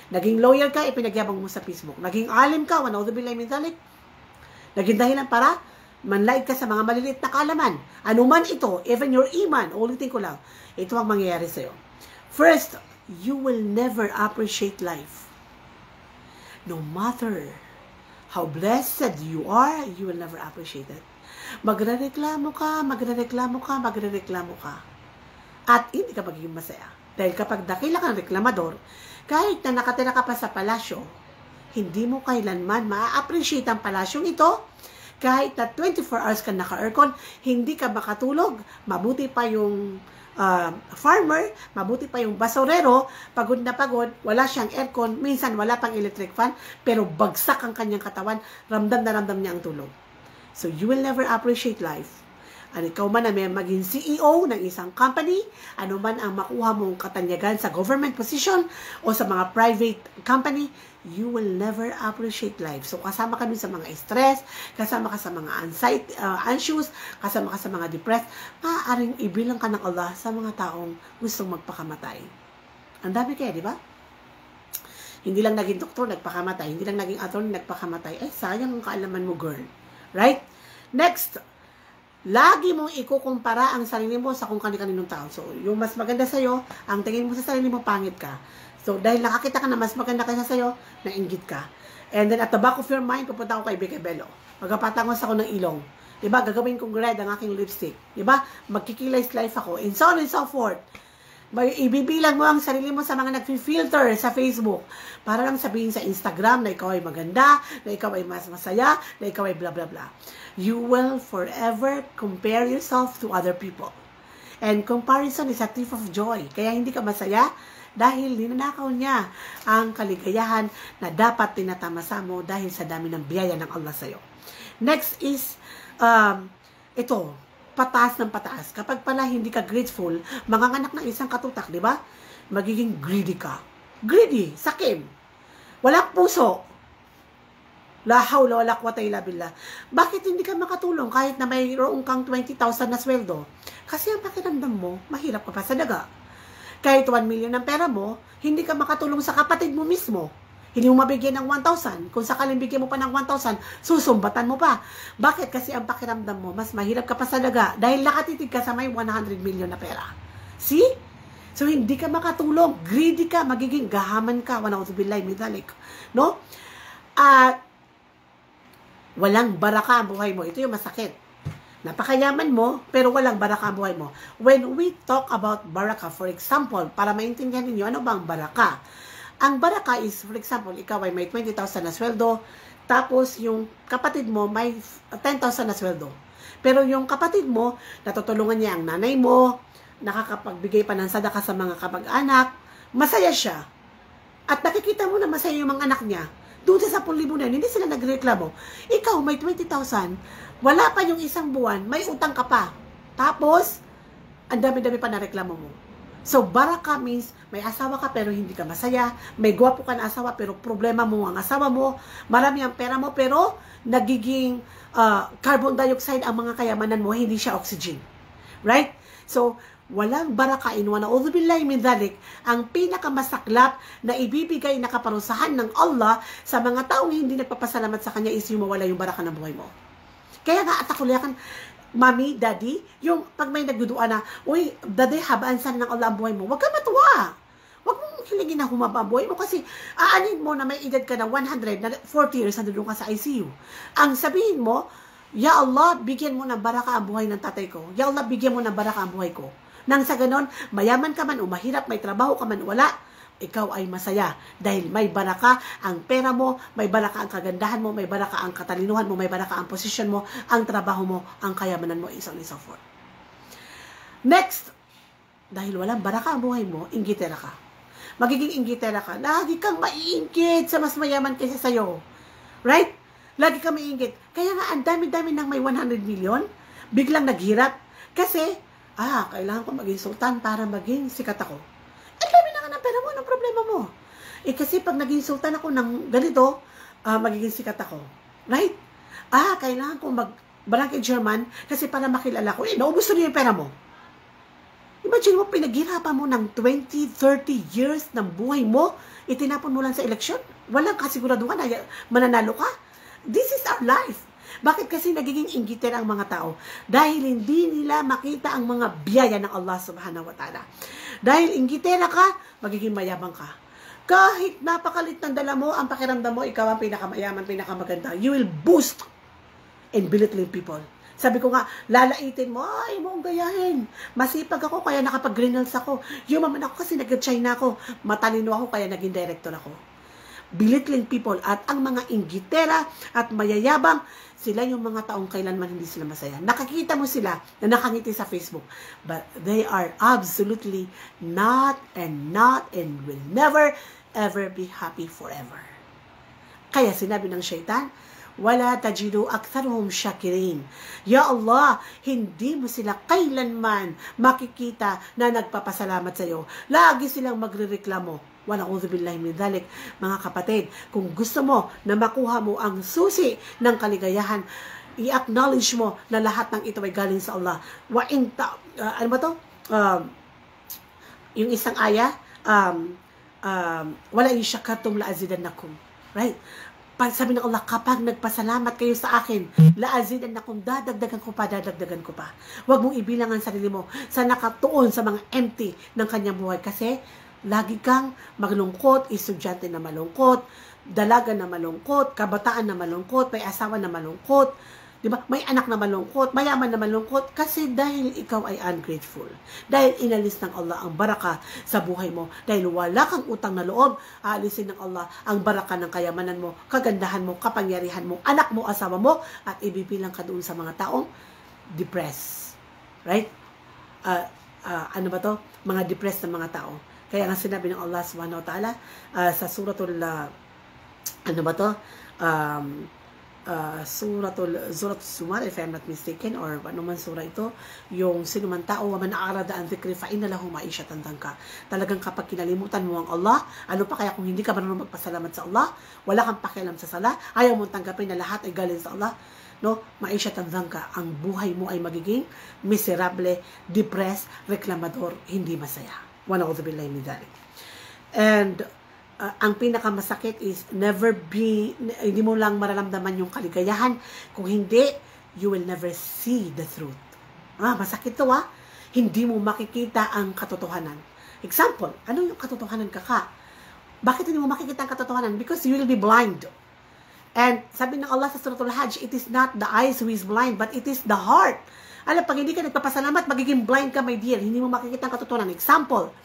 Speaker 1: Naging lawyer ka, ipinagyabang mo sa Facebook. Naging alim ka, wanaudzubillahi min dzalik. Naging dahilan para manlaid ka sa mga maliliit na kaalaman. Ano man ito, even your iman, ulitin ko lang, ito ang mangyayari sa iyo. First, you will never appreciate life. No matter how blessed you are, you will never appreciate it. Magrereklamo ka. At hindi ka magiging masaya. Dahil kapag dakila kang reklamador, kahit na nakatira ka pa sa palasyo, hindi mo kailanman ma-appreciate ang palasyong ito. Kahit na 24 hours ka naka-aircon, hindi ka makatulog. Mabuti pa yung farmer, mabuti pa yung basurero, pagod na pagod, wala siyang aircon, minsan wala pang electric fan, pero bagsak ang kanyang katawan, ramdam na ramdam niya ang tulog. So you will never appreciate life. At ikaw man na may maging CEO ng isang company, ano man ang makuha mong katanyagan sa government position o sa mga private company, you will never appreciate life. So kasama ka dun sa mga stress, kasama ka sa mga anxiety, anxious, kasama ka sa mga depressed, maaaring ibilang ka ng Allah sa mga taong gustong magpakamatay. Ang dami kaya, di ba? Hindi lang naging doktor, nagpakamatay. Hindi lang naging attorney, nagpakamatay. Ay, sayang ang kaalaman mo, girl. Right? Next, lagi mong ikukumpara ang sarili mo sa kung kani-kaninong tao. So, yung mas maganda sa'yo, ang tingin mo sa sarili mo, pangit ka. So, dahil nakakita ka na mas maganda kaysa sa'yo, nainggit ka. And then, at the back of your mind, pupunta ako kay Beke Bello. Magpapatangos ako ng ilong. Diba? Gagawin kong red ang aking lipstick. Diba? Magkikilay life ako. And so on and so forth. Ibibilang mo ang sarili mo sa mga nag-filter sa Facebook para lang sabihin sa Instagram na ikaw ay maganda, na ikaw ay mas masaya, na ikaw ay blah blah blah. You will forever compare yourself to other people. And comparison is a thief of joy. Kaya hindi ka masaya dahil ninanakaw niya ang kaligayahan na dapat tinatamasa mo dahil sa dami ng biyaya ng Allah sa'yo. Next is, ito, pataas ng pataas. Kapag pala hindi ka grateful, manganganak ng isang katutak, di ba? Magiging greedy ka. Greedy, sakim. Walang puso. La hawla wala quwwata illa billah. Bakit hindi ka makatulong kahit na mayroon kang 20,000 na sweldo? Kasi ang pakiramdam mo, mahirap ka pa sa daga. Kahit 1 million ang pera mo, hindi ka makatulong sa kapatid mo mismo. Hindi mo mabigyan ng 1,000. Kung sakaling bigyan mo pa ng 1,000, susumbatan mo pa. Bakit? Kasi ang pakiramdam mo, mas mahirap ka pa sa daga dahil nakatitig ka sa may 100 million na pera. See? So, hindi ka makatulong. Greedy ka. Magiging gahaman ka. Wanaudzubillahi min dzalik. No? At walang baraka ang buhay mo. Ito yung masakit. Napakayaman mo, pero walang baraka ang buhay mo. When we talk about baraka, for example, para maintindihan ninyo, ano ba ang baraka? Ang baraka is, for example, ikaw ay may 20,000 na sweldo, tapos yung kapatid mo may 10,000 na sweldo. Pero yung kapatid mo, natutulungan niya ang nanay mo, nakakapagbigay pa ng sadaka sa mga kapag-anak, masaya siya. At nakikita mo na masaya yung mga anak niya. Doon sa 10,000 na, hindi sila nagreklamo. Ikaw may 20,000, wala pa yung isang buwan, may utang ka pa. Tapos, ang dami-dami pa na reklamo mo. So, baraka means, may asawa ka pero hindi ka masaya, may gwapo ka na asawa pero problema mo ang asawa mo, marami ang pera mo pero nagiging carbon dioxide ang mga kayamanan mo, hindi siya oxygen. Right? So, walang baraka in wanaudzubillahi min dzalik. Ang pinakamasaklap na ibibigay na kaparusahan ng Allah sa mga taong hindi nagpapasalamat sa Kanya is yung mawala yung baraka ng buhay mo. Kaya nga, atakuliakan, Mami, Daddy, yung pag may nagdudua na, uy, Daddy, habaan sana ng Allah ang buhay mo, huwag ka matuwa. Huwag mong hilingin na humaba ang buhay mo kasi aanin mo na may edad ka na 100, na 40 years, nandun ka sa ICU. Ang sabihin mo, Ya Allah, bigyan mo ng baraka ang buhay ng tatay ko. Ya Allah, bigyan mo ng baraka ang buhay ko. Nang sa ganon, mayaman ka man o mahirap, may trabaho ka man o wala, ikaw ay masaya dahil may baraka ang pera mo, may baraka ang kagandahan mo, may baraka ang katalinuhan mo, may baraka ang posisyon mo, ang trabaho mo, ang kayamanan mo, so on and so forth. Next, dahil walang baraka ang buhay mo, inggitera ka. Magiging inggitera ka. Lagi kang maiinggit sa mas mayaman kaysa sa'yo. Right? Lagi kang maiinggit. Kaya nga, ang dami-dami ng may 100 million, biglang naghirap. Kasi, kailangan ko maging sultan para maging sikat ako. Ang dami na nga ng pera mo, anong problema mo? Kasi pag naging sultan ako ng ganito, magiging sikat ako. Right? Kailangan ko mag-barangay German kasi para makilala ko. Naubos na yung pera mo. Imagine mo, pinaghirapan mo ng 20, 30 years ng buhay mo, itinapon mo lang sa eleksyon. Walang kasiguraduhan na mananalo ka. This is our life. Bakit kasi nagiging inggitera ang mga tao? Dahil hindi nila makita ang mga biyaya ng Allah subhanahu wa ta'ala. Dahil inggitera ka, magiging mayabang ka. Kahit napakalit ng dala mo, ang pakiramdam mo, ikaw ang pinakamayaman, pinakamaganda. You will boost in belittling people. Sabi ko nga, lalaitin mo, ay mo ang gayahin. Masipag ako, kaya nakapag-greenhouse ako. Yumaman ako kasi nag-China ako. Matalino ako, kaya naging director ako. Belittling people at ang mga inggitera at mayayabang, sila yung mga taong kailanman hindi sila masaya. Nakakita mo sila na nakangiti sa Facebook. But they are absolutely not and will never ever be happy forever. Kaya sinabi ng syaitan, wala tajidu aktharuhum syakirin. Ya Allah, hindi mo sila kailanman makikita na nagpapasalamat sa iyo. Lagi silang magrereklamo. Wa na'udzu billahi min dzalik. Mga kapatid, kung gusto mo na makuha mo ang susi ng kaligayahan, i-acknowledge mo na lahat ng ito ay galing sa Allah. Ano ba to? Yung isang aya, wala in syakartum la azidannakum. Right? Sabi ng Allah, kapag nagpasalamat kayo sa akin, laazidannakum, dadagdagan ko pa. Huwag mong ibilang ang sarili mo sa nakatuon sa mga empty ng kanyang buhay. Kasi, lagi kang maglungkot, estudyante na malungkot, dalaga na malungkot, kabataan na malungkot, may asawa na malungkot, diba? May anak na malungkot, mayaman na malungkot, kasi dahil ikaw ay ungrateful. Dahil inalis ng Allah ang baraka sa buhay mo. Dahil wala kang utang na loob, aalisin ng Allah ang baraka ng kayamanan mo, kagandahan mo, kapangyarihan mo, anak mo, asawa mo, at ibibilang ka doon sa mga taong depressed. Right? Ano ba to? Mga depressed na mga tao. Kaya nga sinabi ng Allah subhanahu wa ta'ala sa suratul suratul Zumar, if I'm not mistaken, or ano man sura ito, yung sino man tao, wa man a'rada an dhikri fa inna lahu ma'ishatan danka. Talagang kapag kinalimutan mo ang Allah, ano pa kaya kung hindi ka marunong magpasalamat sa Allah, wala kang pakialam sa sala, ayaw mong tanggapin na lahat ay galing sa Allah, no? Ma'ishatan danka, ang buhay mo ay magiging miserable, depressed, reklamador, hindi masaya. Wa na'udzu billahi min dzalik. And ang pinakamasakit is hindi mo lang mararamdaman yung kaligayahan. Kung hindi, you will never see the truth. Masakit to Hindi mo makikita ang katotohanan. Example, ano yung katotohanan ka? Bakit hindi mo makikita ang katotohanan? Because you will be blind. And sabi ng Allah sa Suratul Hajj, it is not the eyes who is blind, but it is the heart. Alam, pag hindi ka nagpapasalamat, magiging blind ka, my dear. Hindi mo makikita ang katotohanan. Example,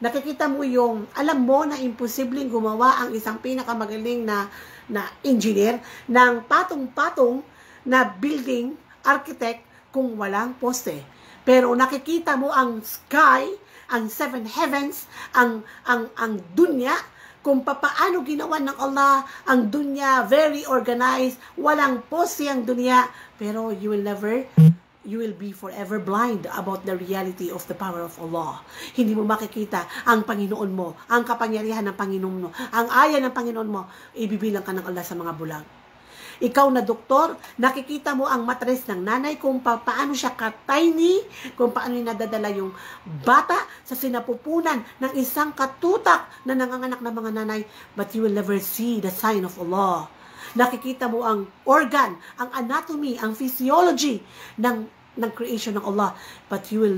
Speaker 1: nakikita mo yung, alam mo na imposibleng gumawa ang isang pinakamagaling na engineer ng patong-patong na building architect kung walang poste. Pero nakikita mo ang sky, ang seven heavens, ang dunya, kung paano ginawa ng Allah ang dunya, very organized, walang poste ang dunya, pero you will be forever blind about the reality of the power of Allah. Hindi mo makikita ang Panginoon mo, ang kapangyarihan ng Panginoon mo, ang aya ng Panginoon mo, ibibilang ka ng Allah sa mga bulag. Ikaw na doktor, nakikita mo ang matres ng nanay, kung paano siya ka-tiny, kung paano nadadala yung bata sa sinapupunan ng isang katutak na nanganganak ng mga nanay, but you will never see the sign of Allah. Nakikita mo ang organ, ang anatomy, ang physiology ng creation ng Allah, but you will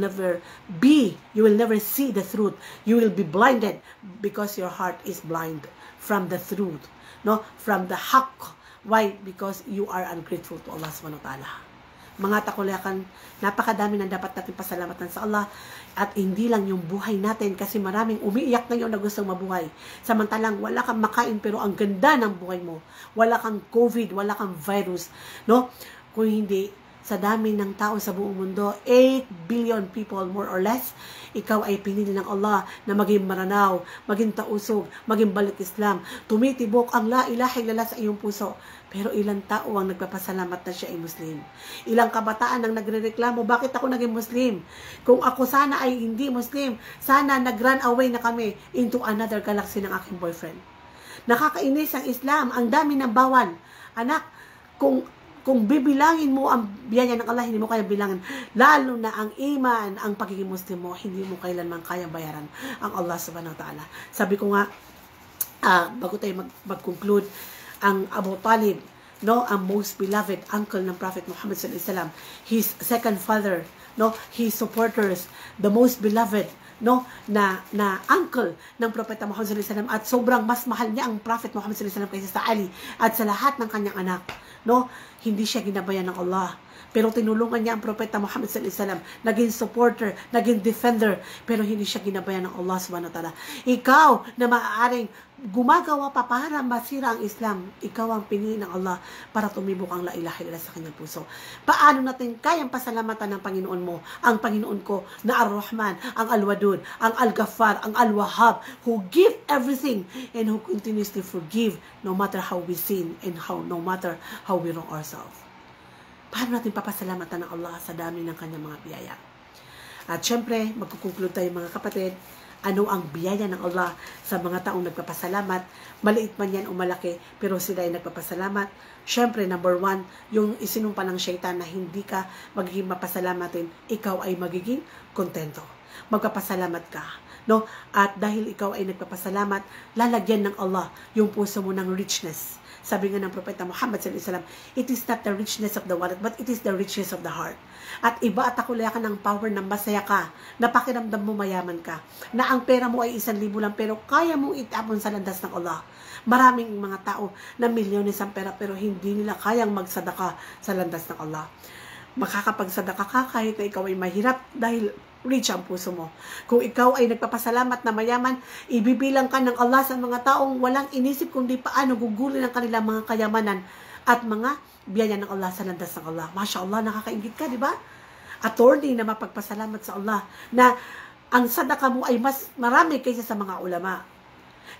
Speaker 1: never see the truth. You will be blinded because your heart is blind from the truth, no, from the haqq. Why? Because you are ungrateful to Allah subhanahu wa ta'ala. Mga takulakan, napakadami na dapat natin pasalamatan sa Allah. At hindi lang yung buhay natin, kasi maraming umiiyak ngayon na gustong mabuhay. Samantalang wala kang makain pero ang ganda ng buhay mo. Wala kang COVID, wala kang virus, no? Kung hindi, sa dami ng tao sa buong mundo, 8 billion people more or less, ikaw ay pinili ng Allah na maging maranaw, maging tausog, maging balik Islam. Tumitibok ang la ilaha illallah sa iyong puso. Pero ilang tao ang nagpapasalamat na siya ay Muslim. Ilang kabataan ang nagrereklamo, bakit ako naging Muslim? Kung ako sana ay hindi Muslim, sana nag-run away na kami into another galaxy ng aking boyfriend. Nakakainis ang Islam, ang dami ng bawal. Anak, kung bibilangin mo ang biyaya ng Allah, hindi mo kaya bilangin. Lalo na ang iman, ang pagiging Muslim mo, hindi mo kailanman kayang bayaran ang Allah subhanahu wa ta'ala. Sabi ko nga, bago tayo mag-conclude, ang Abu Talib, no, ang most beloved uncle ng Prophet Muhammad sallallahu alaihi wasallam, his second father, no, his supporters, the most beloved, no, na uncle ng Propeta Muhammad sallallahu alaihi wasallam, at sobrang mas mahal niya ang Prophet Muhammad sallallahu alaihi wasallam kaysa sa Ali at sa lahat ng kanyang anak, no, hindi siya ginabayan ng Allah. Pero tinulungan niya ang Propeta Muhammad sallallahu alaihi wasallam, naging supporter, naging defender, pero hindi siya ginabayan ng Allah subhanahu wa ta'ala. Ikaw na maaaring gumagawa pa para masira ang Islam, ikaw ang pinili ng Allah para tumibok ang la ilaha illallah sa kanyang puso. Paano natin kayang pasalamatan ng Panginoon mo, ang Panginoon ko na Ar-Rahman, ang Al-Wadud, ang Al-Ghaffar, ang Al-Wahhab, who give everything and who continuously forgive no matter how we sin and no matter how we wrong ourselves. Paano natin papasalamatan ng Allah sa dami ng kanyang mga biyaya? At syempre, magkukonclude tayo mga kapatid, ano ang biyaya ng Allah sa mga taong nagpapasalamat, maliit man yan o malaki, pero sila ay nagpapasalamat. Syempre, number 1, yung isinumpa ng syaitan na hindi ka magiging mapasalamatin, ikaw ay magiging kontento. Magpapasalamat ka, no? At dahil ikaw ay nagpapasalamat, lalagyan ng Allah yung puso mo ng richness. Sabi nga ng Propeta Muhammad sallallahu alaihi wasallam, it is not the richness of the wallet, but it is the richness of the heart. At iba at akulayakan ng power na masaya ka, na pakiramdam mo mayaman ka, na ang pera mo ay 1,000 lang, pero kaya mong itapon sa landas ng Allah. Maraming mga tao na milyones ang pera, pero hindi nila kayang magsadaka sa landas ng Allah. Makakapagsadaka ka kahit na ikaw ay mahirap dahil rich ang puso mo. Kung ikaw ay nagpapasalamat na mayaman, ibibilang ka ng Allah sa mga taong walang inisip kundi paano gugulin ang kanilang mga kayamanan at mga biyaya ng Allah sa landas ng Allah. Masya Allah, nakakaingit ka, di ba? Attorney na mapagpasalamat sa Allah na ang sadaka mo ay mas marami kaysa sa mga ulama.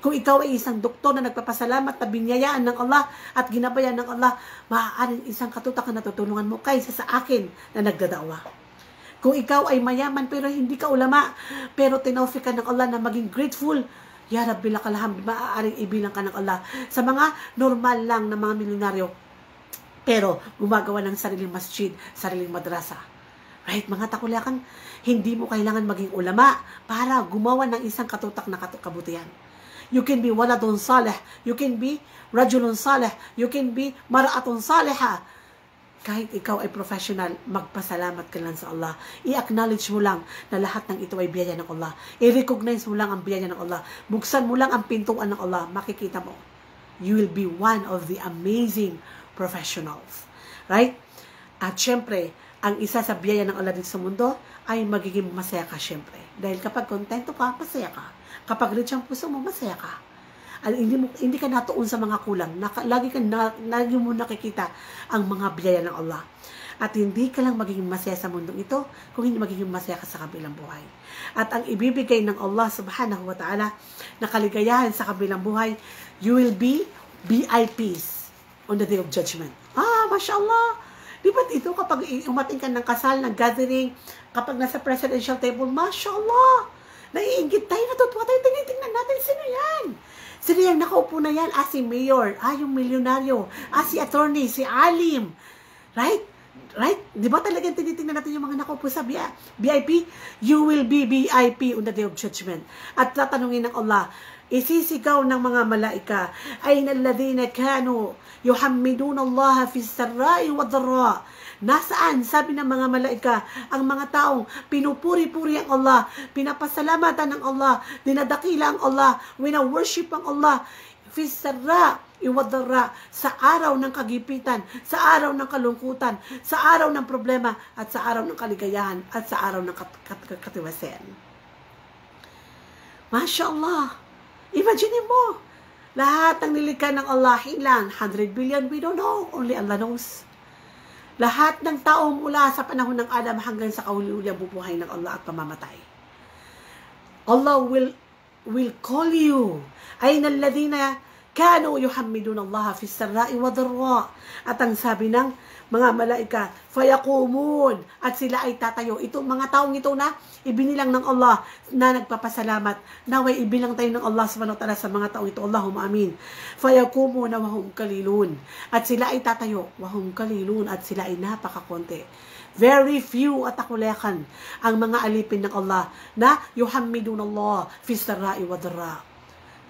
Speaker 1: Kung ikaw ay isang doktor na nagpapasalamat na binyayaan ng Allah at ginabayan ng Allah, maaaring isang katutak na natutulungan mo kaysa sa akin na nagdadawa. Kung ikaw ay mayaman pero hindi ka ulama, pero tinawfik ka ng Allah na maging grateful, ya Rabbi lakal hamd, maaaring ibilang ka ng Allah sa mga normal lang na mga milyonaryo, pero gumagawa ng sariling masjid, sariling madrasa. Right, mga takulakan, hindi mo kailangan maging ulama para gumawa ng isang katutak na kabutihan. You can be waladun salih, you can be rajulun salih, you can be mara'atun saliha. Kahit ikaw ay professional, magpasalamat ka lang sa Allah. I-acknowledge mo lang na lahat ng ito ay biyaya ng Allah. I-recognize mo lang ang biyaya ng Allah. Buksan mo lang ang pintuan ng Allah. Makikita mo, you will be one of the amazing professionals. Right? At syempre, ang isa sa biyaya ng Allah dito sa mundo ay magiging masaya ka syempre. Dahil kapag kontento ka, masaya ka. Kapag rich ang puso mo, masaya ka. Hindi ka natuon sa mga kulang. Lagi mo nakikita ang mga biyaya ng Allah. At hindi ka lang magiging masaya sa mundong ito, kung hindi magiging masaya ka sa kabilang buhay. At ang ibibigay ng Allah subhanahu wa ta'ala na kaligayahan sa kabilang buhay, you will be VIPs on the day of judgment. Mashallah! Di ba ito kapag umating ka ng kasal, ng gathering, kapag nasa presidential table, mashallah! Naiingit tayo, natutuwa tayo, tingnan natin, sino yan? Sino yung nakaupo na yan? Si mayor, yung milyonaryo, si attorney, si alim. Right? Right? Di ba talagang tinitingnan natin yung mga nakaupo sa VIP? You will be VIP on the day of judgment. At tatanungin ng Allah, isisigaw ng mga malaika, ayna alladhina kanu yuhammiduna Allah fi sarra'i wa dharra. Nasaan, sabi ng mga malaika, ang mga taong pinupuri-puri ang Allah, pinapasalamatan ng Allah, dinadakila ang Allah, wina-worship ang Allah, fi sarra iwadara, sa araw ng kagipitan, sa araw ng kalungkutan, sa araw ng problema, at sa araw ng kaligayahan, at sa araw ng katiwasan. Masya Allah. Imagine mo, lahat ng nilikha ng Allah, ilan? 100 billion? We don't know. Only Allah knows. Lahat ng tao mula sa panahon ng Adam hanggang sa kahulugang bubuhay ng Allah at pamamatay. Allah will call you. Ayna alladhina kanu yuhammidun Allah fi sarra'i wa dharra. At ang sabi ng mga malaika, fayaqumun, at sila ay tatayo. Itong mga taong ito na ibinilang ng Allah na nagpapasalamat, naway ibilang tayo ng Allah subhanahu wa ta'ala sa mga taong ito. Allahumma amin. Fayaqumun wa hum qalilun, at sila ay tatayo, wa hum qalilun, at sila ay napakakonti. Very few at akulekan ang mga alipin ng Allah na yuhammidun Allah fi sarra'i wa dharra.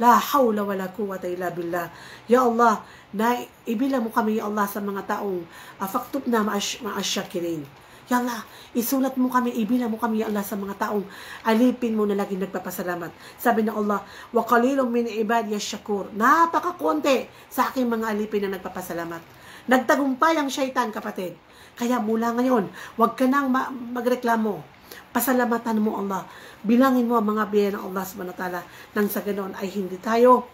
Speaker 1: La hawla wala quwwata illa billah. Ya Allah, na ibilang mo kami, ya Allah, sa mga taong faktubna ma'asyakirin. Ya Allah, isulat mo kami, ibilang mo kami, ya Allah, sa mga taong alipin mo na laging nagpapasalamat. Sabi ng Allah, wa qalilun min ibadiy ash-shakur. Napakakonti sa aking mga alipin na nagpapasalamat. Nagtagumpay ang syaitan, kapatid. Kaya mula ngayon, huwag ka nang magreklamo. Pasalamatan mo Allah. Bilangin mo ang mga biyaya ng Allah subhanahu wa ta'ala, nang sa ganoon ay hindi tayo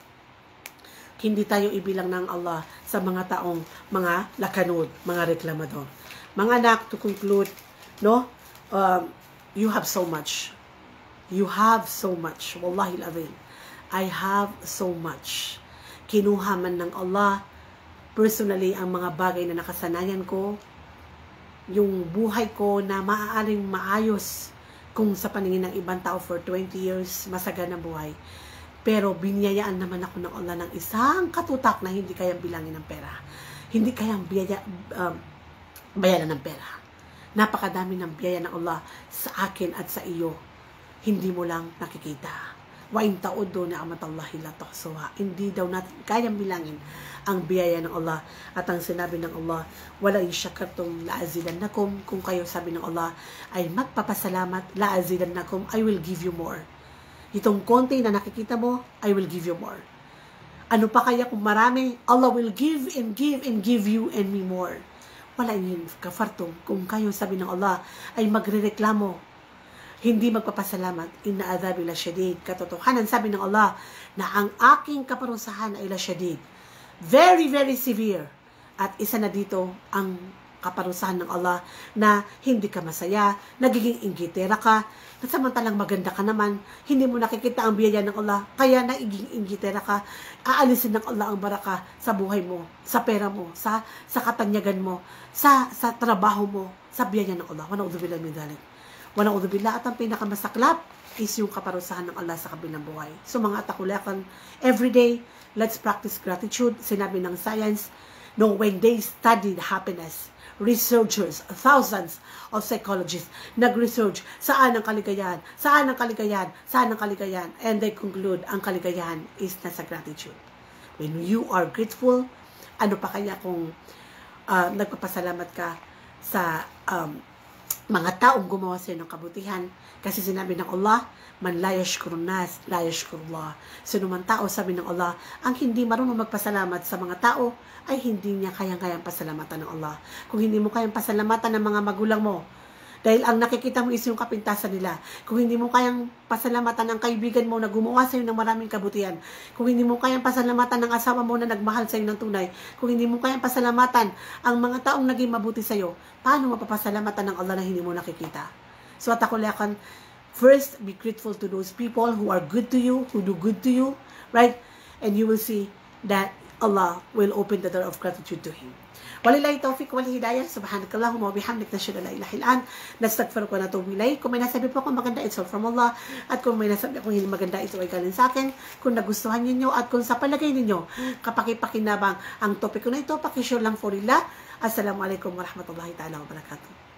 Speaker 1: ibilang ng Allah sa mga taong mga lakanod, mga reklamador. Mga anak, to conclude, no? You have so much. You have so much. Wallahi al-azim. I have so much. Kinuha man ng Allah personally ang mga bagay na nakasanayan ko, yung buhay ko na maaaring maayos kung sa paningin ng ibang tao for 20 years, masaganang buhay. Pero binyayaan naman ako ng Allah ng isang katutak na hindi kayang bilangin ng pera. Hindi kayang bayaran ng pera. Napakadami ng biyaya ng Allah sa akin at sa iyo. Hindi mo lang nakikita. Wa in ta'uddu ni'matallahi la tuhsuha. Hindi daw natin kayang bilangin ang biyaya ng Allah. At ang sinabi ng Allah, wala in syakartum la'azidannakum. Kung kayo, sabi ng Allah, ay magpapasalamat, la'azidannakum, I will give you more. Itong konti na nakikita mo, I will give you more. Ano pa kaya kung marami? Allah will give and give and give you and me more. Wala in kafartum. Kung kayo, sabi ng Allah, ay magrereklamo, hindi magpapasalamat, inna adhabi la syadid. Katotohanan, sabi ng Allah, na ang aking kaparusahan ay la syadid. Very, very severe. At isa na dito ang kaparusahan ng Allah na hindi ka masaya, nagiging inggitera ka, at samantalang maganda ka naman, hindi mo nakikita ang biyaya ng Allah, kaya nagiging inggitera ka, aalisin ng Allah ang baraka sa buhay mo, sa pera mo, sa katanyagan mo, sa trabaho mo, sa biyaya ng Allah. Wa na'udhu billahi min dhalik. Wa na'udhu billahi. At ang pinakamasaklap is yung kaparusahan ng Allah sa kabilang buhay. So mga atakulakan, everyday, let's practice gratitude. Sinabi ng science, no, when they studied happiness, researchers, thousands of psychologists, nag-research saan ang kaligayahan, saan ang kaligayahan, saan ang kaligayahan, and they conclude ang kaligayahan is nasa gratitude. When you are grateful, ano pa kaya kung nagpapasalamat ka sa mga taong gumawa sa iyo ng kabutihan, kasi sinabi ng Allah, man la yashkurun nas, la yashkurullah. Sino man tao, sabi ng Allah, ang hindi marunong magpasalamat sa mga tao, ay hindi niya kayang pasalamatan ng Allah. Kung hindi mo kayang pasalamatan ng mga magulang mo, dahil ang nakikita mo is yung kapintasan nila. Kung hindi mo kayang pasalamatan ng kaibigan mo na gumawa sa iyo ng maraming kabutihan, kung hindi mo kayang pasalamatan ng asawa mo na nagmahal sa iyo ng tunay, kung hindi mo kayang pasalamatan ang mga taong naging mabuti sa iyo, paano mapapasalamatan ng Allah na hindi mo nakikita? So at ako lakan, first, be grateful to those people who are good to you, who do good to you, right? And you will see that Allah will open the door of gratitude to Him. Walillahi tawfiq wal hidayah. Subhanakallahumma wa bihamdik, nashhadu an la ilaha illa anta, nastaghfiruka wa natubu ilayk. Kung may nasabi po akong maganda, it's all from Allah. At kung may nasabi akong hindi maganda, ito ay galing sa akin. Kung nagustuhan niyo at kung sa palagay ninyo kapakipakinabang ang topic ko na ito, pakishare lang for lillah. Assalamualaikum warahmatullahi ta'ala wabarakatuh.